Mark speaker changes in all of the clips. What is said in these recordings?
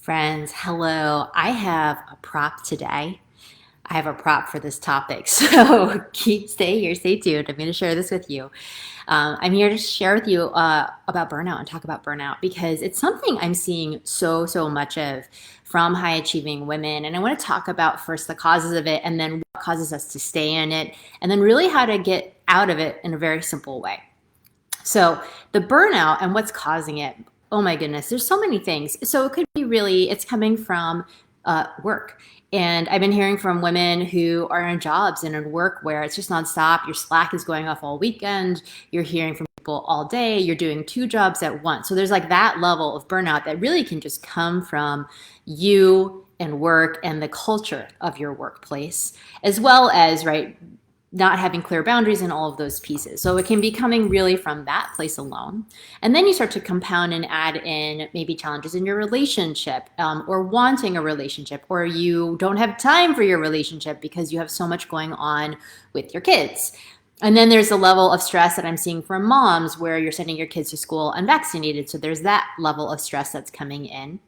Speaker 1: Friends, hello. I have a prop today. I have a prop for this topic. So stay here, stay tuned. I'm going to share this with you. I'm here to share with you about burnout and talk about burnout because it's something I'm seeing so much of from high achieving women. And I want to talk about first the causes of it and then what causes us to stay in it and then really how to get out of it in a very simple way. So the burnout and what's causing it, oh my goodness, there's so many things. So it could be really, it's coming from work. And I've been hearing from women who are in jobs and in work where it's just nonstop. Your Slack is going off all weekend. You're hearing from people all day. You're doing two jobs at once. So there's like that level of burnout that really can just come from you and work and the culture of your workplace, as well as, right, not having clear boundaries and all of those pieces. So it can be coming really from that place alone. And then you start to compound and add in maybe challenges in your relationship or wanting a relationship, or you don't have time for your relationship because you have so much going on with your kids. And then there's a level of stress that I'm seeing from moms where you're sending your kids to school unvaccinated. So there's that level of stress that's coming in.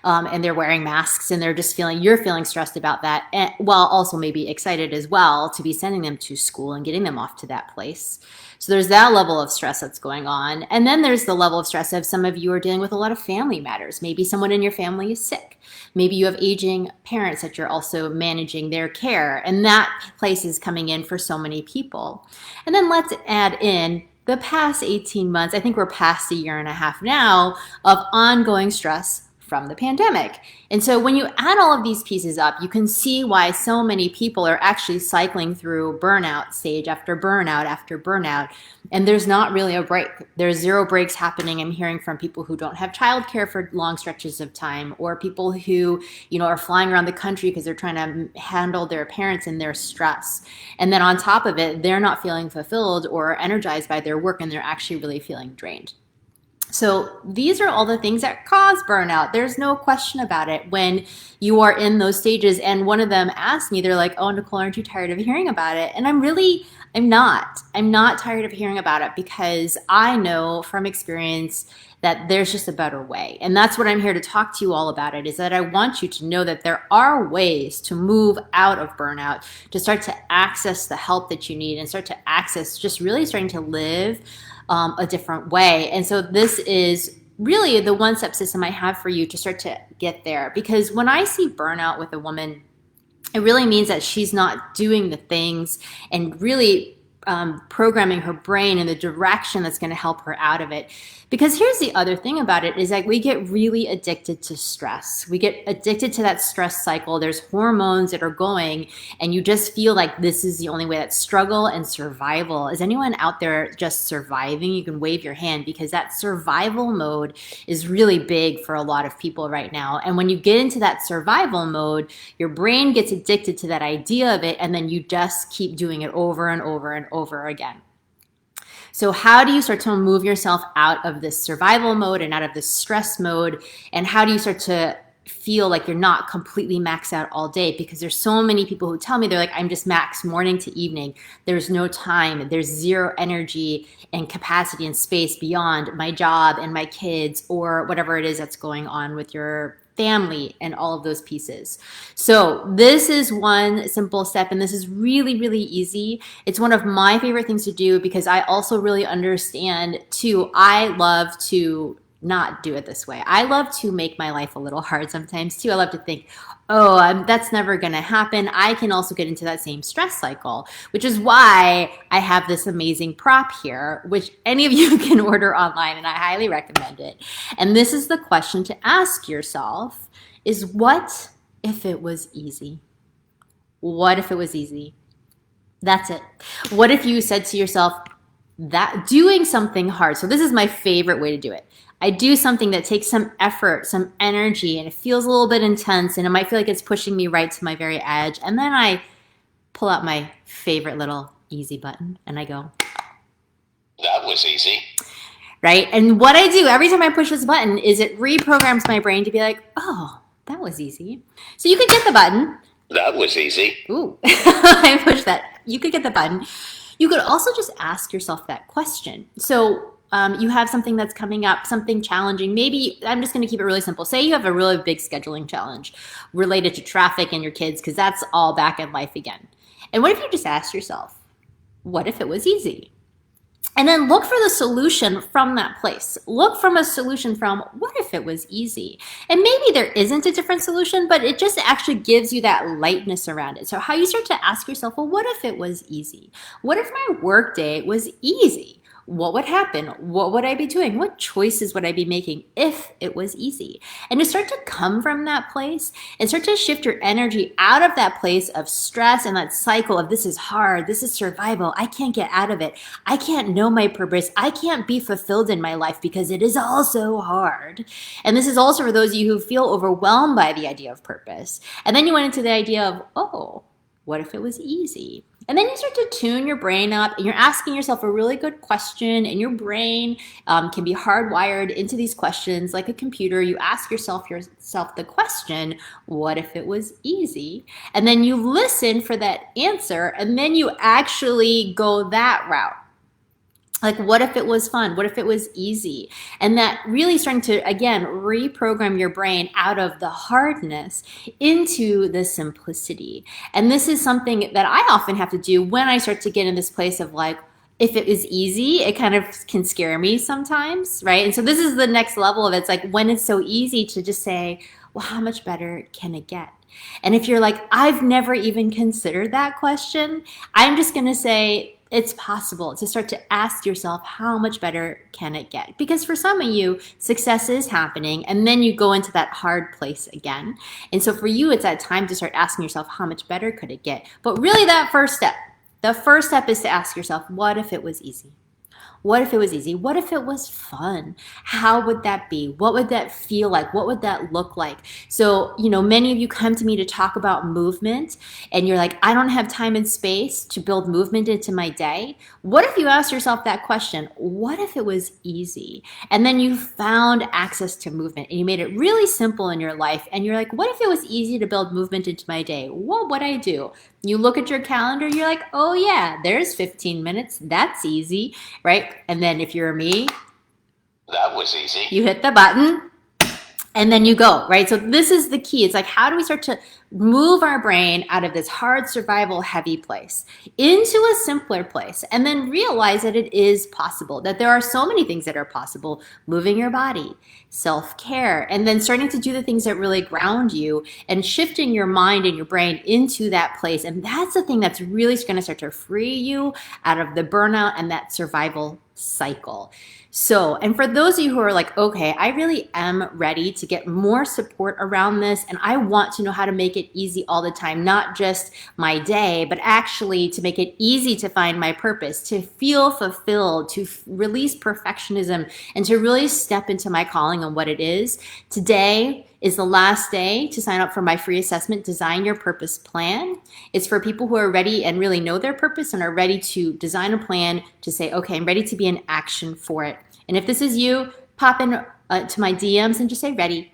Speaker 1: And they're wearing masks and they're just you're feeling stressed about that, and, while also maybe excited as well to be sending them to school and getting them off to that place. So there's that level of stress that's going on. And then there's the level of stress of some of you are dealing with a lot of family matters. Maybe someone in your family is sick. Maybe you have aging parents that you're also managing their care. And that place is coming in for so many people. And then let's add in the past 18 months, I think we're past a year and a half now, of ongoing stress from the pandemic. And so when you add all of these pieces up, you can see why so many people are actually cycling through burnout stage after burnout after burnout. And there's not really a break. There's zero breaks happening. I'm hearing from people who don't have childcare for long stretches of time, or people who, are flying around the country because they're trying to handle their parents and their stress. And then on top of it, they're not feeling fulfilled or energized by their work, and they're actually really feeling drained. So these are all the things that cause burnout. There's no question about it when you are in those stages. And one of them asked me, they're like, "Oh, Nicole, aren't you tired of hearing about it?" And I'm not. I'm not tired of hearing about it because I know from experience that there's just a better way. And that's what I'm here to talk to you all about it, is that I want you to know that there are ways to move out of burnout, to start to access the help that you need and start to access just really starting to live a different way. And so this is really the one-step system I have for you to start to get there. Because when I see burnout with a woman, it really means that she's not doing the things and really programming her brain in the direction that's going to help her out of it. Because here's the other thing about it is that we get really addicted to stress. We get addicted to that stress cycle. There's hormones that are going, and you just feel like this is the only way. That struggle and survival. Is anyone out there just surviving? You can wave your hand, because that survival mode is really big for a lot of people right now. And when you get into that survival mode, your brain gets addicted to that idea of it, and then you just keep doing it over and over and over again. So how do you start to move yourself out of this survival mode and out of this stress mode? And how do you start to feel like you're not completely maxed out all day? Because there's so many people who tell me, they're like, "I'm just maxed morning to evening. There's no time. There's zero energy and capacity and space beyond my job and my kids," or whatever it is that's going on with your family and all of those pieces. So this is one simple step, and this is really easy. It's one of my favorite things to do because I also really understand too. I love to not do it this way. I love to make my life a little hard sometimes too. I love to think, that's never going to happen. I can also get into that same stress cycle, which is why I have this amazing prop here, which any of you can order online, and I highly recommend it. And this is the question to ask yourself is, what if it was easy? What if it was easy? That's it. What if you said to yourself that doing something hard, so this is my favorite way to do it. I do something that takes some effort, some energy, and it feels a little bit intense, and it might feel like it's pushing me right to my very edge. And then I pull out my favorite little easy button and I go,
Speaker 2: "That was easy."
Speaker 1: Right? And what I do every time I push this button is it reprograms my brain to be like, "Oh, that was easy." So you could get the button.
Speaker 2: "That was easy."
Speaker 1: Ooh, I pushed that. You could get the button. You could also just ask yourself that question. So you have something that's coming up, something challenging. Maybe I'm just going to keep it really simple. Say you have a really big scheduling challenge related to traffic and your kids, because that's all back in life again. And what if you just asked yourself, what if it was easy? And then look for the solution from that place. Look from a solution from what if it was easy? And maybe there isn't a different solution, but it just actually gives you that lightness around it. So how you start to ask yourself, well, what if it was easy? What if my work day was easy? What would happen? What would I be doing? What choices would I be making if it was easy? And to start to come from that place and start to shift your energy out of that place of stress and that cycle of this is hard, this is survival, I can't get out of it, I can't know my purpose, I can't be fulfilled in my life because it is all so hard. And this is also for those of you who feel overwhelmed by the idea of purpose. And then you went into the idea of, oh, what if it was easy? And then you start to tune your brain up and you're asking yourself a really good question, and your brain can be hardwired into these questions like a computer. You ask yourself the question, what if it was easy? And then you listen for that answer, and then you actually go that route. Like, what if it was fun? What if it was easy? And that really starting to, again, reprogram your brain out of the hardness into the simplicity. And this is something that I often have to do when I start to get in this place of like, if it was easy, it kind of can scare me sometimes, right? And so this is the next level of it. It's like when it's so easy to just say, well, how much better can it get? And if you're like, I've never even considered that question, I'm just going to say, it's possible to start to ask yourself, how much better can it get? Because for some of you, success is happening, and then you go into that hard place again. And so for you, it's that time to start asking yourself, how much better could it get? But really that first step, the first step is to ask yourself, what if it was easy? What if it was easy? What if it was fun? How would that be? What would that feel like? What would that look like? So, many of you come to me to talk about movement, and you're like, I don't have time and space to build movement into my day. What if you ask yourself that question? What if it was easy? And then you found access to movement and you made it really simple in your life. And you're like, what if it was easy to build movement into my day? What would I do? You look at your calendar, you're like, oh yeah, there's 15 minutes. That's easy, right? And then if you're me,
Speaker 2: That was easy.
Speaker 1: you hit the button and then you go, right? So this is the key. It's like, how do we start to move our brain out of this hard survival heavy place into a simpler place, and then realize that it is possible, that there are so many things that are possible. Moving your body, self-care, and then starting to do the things that really ground you and shifting your mind and your brain into that place. And that's the thing that's really going to start to free you out of the burnout and that survival cycle. So, and for those of you who are like, okay, I really am ready to get more support around this, and I want to know how to make it easy all the time, not just my day, but actually to make it easy to find my purpose, to feel fulfilled, to release perfectionism, and to really step into my calling and what it is. Today is the last day to sign up for my free assessment, Design Your Purpose Plan. It's for people who are ready and really know their purpose and are ready to design a plan to say, okay, I'm ready to be in action for it. And if this is you, pop in to my DMs and just say ready.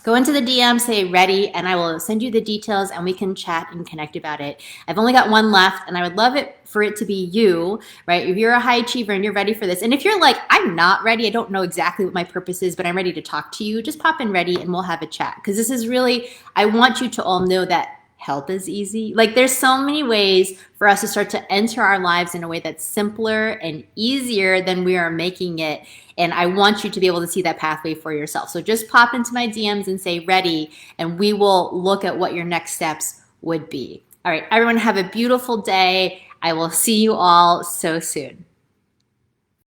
Speaker 1: Go into the DM, say ready, and I will send you the details and we can chat and connect about it. I've only got one left, and I would love it for it to be you, right? If you're a high achiever and you're ready for this, and if you're like, I'm not ready, I don't know exactly what my purpose is, but I'm ready to talk to you, just pop in ready and we'll have a chat. Because this is really, I want you to all know that help is easy. Like, there's so many ways for us to start to enter our lives in a way that's simpler and easier than we are making it. And I want you to be able to see that pathway for yourself. So just pop into my DMs and say ready, and we will look at what your next steps would be. All right, everyone, have a beautiful day. I will see you all so soon.